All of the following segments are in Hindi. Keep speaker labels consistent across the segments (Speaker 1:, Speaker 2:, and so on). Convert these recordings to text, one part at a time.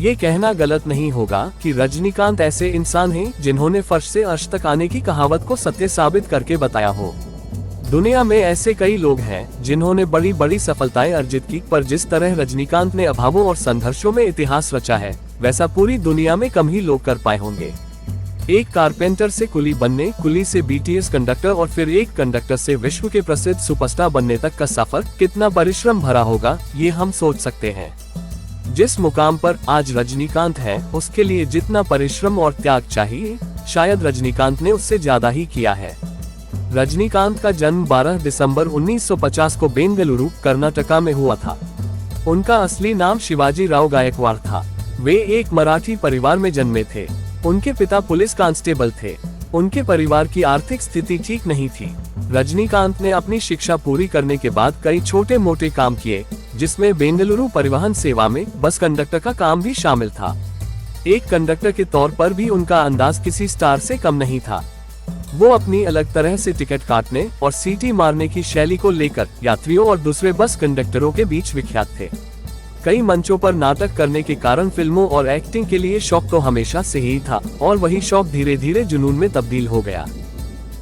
Speaker 1: ये कहना गलत नहीं होगा कि रजनीकांत ऐसे इंसान हैं जिन्होंने फर्श से अर्श तक आने की कहावत को सत्य साबित करके बताया हो। दुनिया में ऐसे कई लोग हैं जिन्होंने बड़ी बड़ी सफलताएं अर्जित की, पर जिस तरह रजनीकांत ने अभावों और संघर्षों में इतिहास रचा है, वैसा पूरी दुनिया में कम ही लोग कर पाए होंगे। एक कारपेंटर से कुली बनने, कुली से बीटीएस कंडक्टर और फिर एक कंडक्टर से विश्व के प्रसिद्ध सुपरस्टार बनने तक का सफर कितना परिश्रम भरा होगा, ये हम सोच सकते हैं। जिस मुकाम पर आज रजनीकांत है, उसके लिए जितना परिश्रम और त्याग चाहिए, शायद रजनीकांत ने उससे ज्यादा ही किया है। रजनीकांत का जन्म 12 दिसंबर 1950 को बेंगलुरु, कर्नाटका में हुआ था। उनका असली नाम शिवाजी राव गायकवाड़ था। वे एक मराठी परिवार में जन्मे थे। उनके पिता पुलिस कांस्टेबल थे। उनके परिवार की आर्थिक स्थिति ठीक नहीं थी। रजनीकांत ने अपनी शिक्षा पूरी करने के बाद कई छोटे मोटे काम किए, जिसमें बेंगलुरु परिवहन सेवा में बस कंडक्टर का काम भी शामिल था। एक कंडक्टर के तौर पर भी उनका अंदाज किसी स्टार से कम नहीं था। वो अपनी अलग तरह से टिकट काटने और सीटी मारने की शैली को लेकर यात्रियों और दूसरे बस कंडक्टरों के बीच विख्यात थे। कई मंचों पर नाटक करने के कारण फिल्मों और एक्टिंग के लिए शौक तो हमेशा से ही था, और वही शौक धीरे धीरे जुनून में तब्दील हो गया।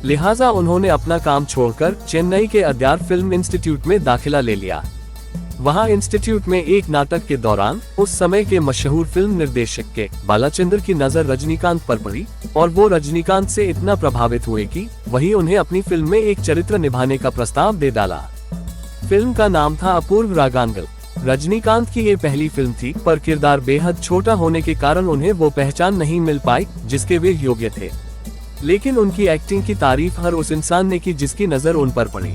Speaker 1: लिहाजा उन्होंने अपना काम छोड़कर चेन्नई के अद्यार फिल्म इंस्टीट्यूट में दाखिला ले लिया। वहां इंस्टीट्यूट में एक नाटक के दौरान उस समय के मशहूर फिल्म निर्देशक के बालाचंद्र की नजर रजनीकांत पर पड़ी, और वो रजनीकांत से इतना प्रभावित हुए कि वही उन्हें अपनी फिल्म में एक चरित्र निभाने का प्रस्ताव दे डाला। फिल्म का नाम था अपूर्व रागांगल। रजनीकांत की ये पहली फिल्म थी, पर किरदार बेहद छोटा होने के कारण उन्हें वो पहचान नहीं मिल पाई जिसके वे योग्य थे। लेकिन उनकी एक्टिंग की तारीफ हर उस इंसान ने की जिसकी नजर उन पर पड़ी।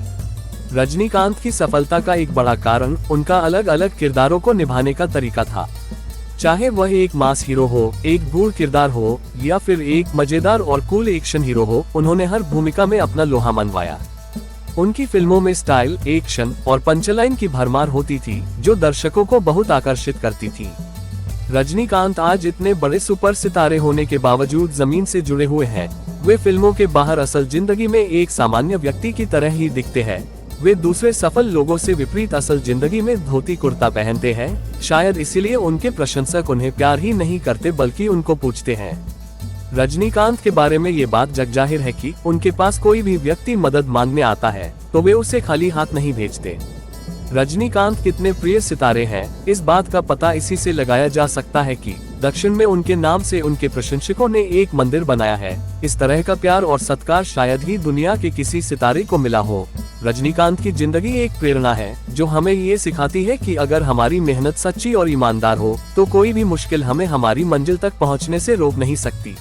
Speaker 1: रजनीकांत की सफलता का एक बड़ा कारण उनका अलग अलग किरदारों को निभाने का तरीका था। चाहे वह एक मास हीरो हो, एक गूढ़ किरदार हो, या फिर एक मजेदार और कूल एक्शन हीरो हो, उन्होंने हर भूमिका में अपना लोहा मनवाया। उनकी फिल्मों में स्टाइल, एक्शन और पंचलाइन की भरमार होती थी, जो दर्शकों को बहुत आकर्षित करती थी। रजनीकांत आज इतने बड़े सुपर सितारे होने के बावजूद जमीन से जुड़े हुए हैं। वे फिल्मों के बाहर असल जिंदगी में एक सामान्य व्यक्ति की तरह ही दिखते हैं। वे दूसरे सफल लोगों से विपरीत असल जिंदगी में धोती कुर्ता पहनते हैं। शायद इसीलिए उनके प्रशंसक उन्हें प्यार ही नहीं करते बल्कि उनको पूछते हैं। रजनीकांत के बारे में ये बात जगजाहिर है कि उनके पास कोई भी व्यक्ति मदद मांगने आता है तो वे उसे खाली हाथ नहीं भेजते। रजनीकांत कितने प्रिय सितारे हैं, इस बात का पता इसी से लगाया जा सकता है कि दक्षिण में उनके नाम से उनके प्रशंसकों ने एक मंदिर बनाया है। इस तरह का प्यार और सत्कार शायद ही दुनिया के किसी सितारे को मिला हो। रजनीकांत की जिंदगी एक प्रेरणा है जो हमें ये सिखाती है कि अगर हमारी मेहनत सच्ची और ईमानदार हो तो कोई भी मुश्किल हमें हमारी मंजिल तक पहुंचने से रोक नहीं सकती।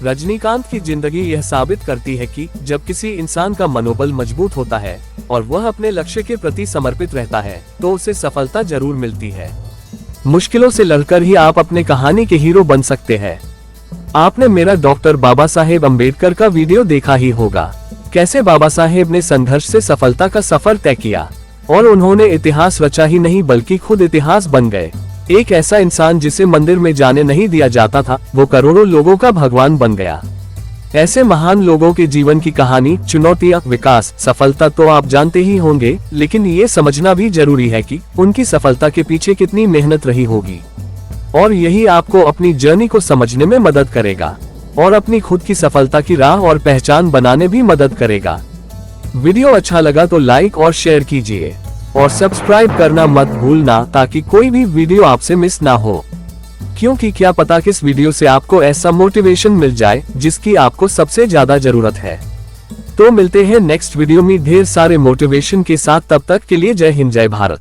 Speaker 1: रजनीकांत की जिंदगी यह साबित करती है कि जब किसी इंसान का मनोबल मजबूत होता है और वह अपने लक्ष्य के प्रति समर्पित रहता है तो उसे सफलता जरूर मिलती है। मुश्किलों से लड़कर ही आप अपने कहानी के हीरो बन सकते हैं। आपने मेरा डॉक्टर बाबा साहेब अम्बेडकर का वीडियो देखा ही होगा। कैसे बाबा साहेब ने संघर्ष से सफलता का सफर तय किया और उन्होंने इतिहास रचा ही नहीं बल्कि खुद इतिहास बन गए। एक ऐसा इंसान जिसे मंदिर में जाने नहीं दिया जाता था, वो करोड़ों लोगों का भगवान बन गया। ऐसे महान लोगों के जीवन की कहानी, चुनौतियां, विकास, सफलता तो आप जानते ही होंगे, लेकिन ये समझना भी जरूरी है कि उनकी सफलता के पीछे कितनी मेहनत रही होगी। और यही आपको अपनी जर्नी को समझने में मदद करेगा और अपनी खुद की सफलता की राह और पहचान बनाने भी मदद करेगा। वीडियो अच्छा लगा तो लाइक और शेयर कीजिए और सब्सक्राइब करना मत भूलना ताकि कोई भी वीडियो आपसे मिस ना हो, क्योंकि क्या पता किस वीडियो से आपको ऐसा मोटिवेशन मिल जाए जिसकी आपको सबसे ज्यादा जरूरत है। तो मिलते हैं नेक्स्ट वीडियो में ढेर सारे मोटिवेशन के साथ। तब तक के लिए जय हिंद, जय भारत।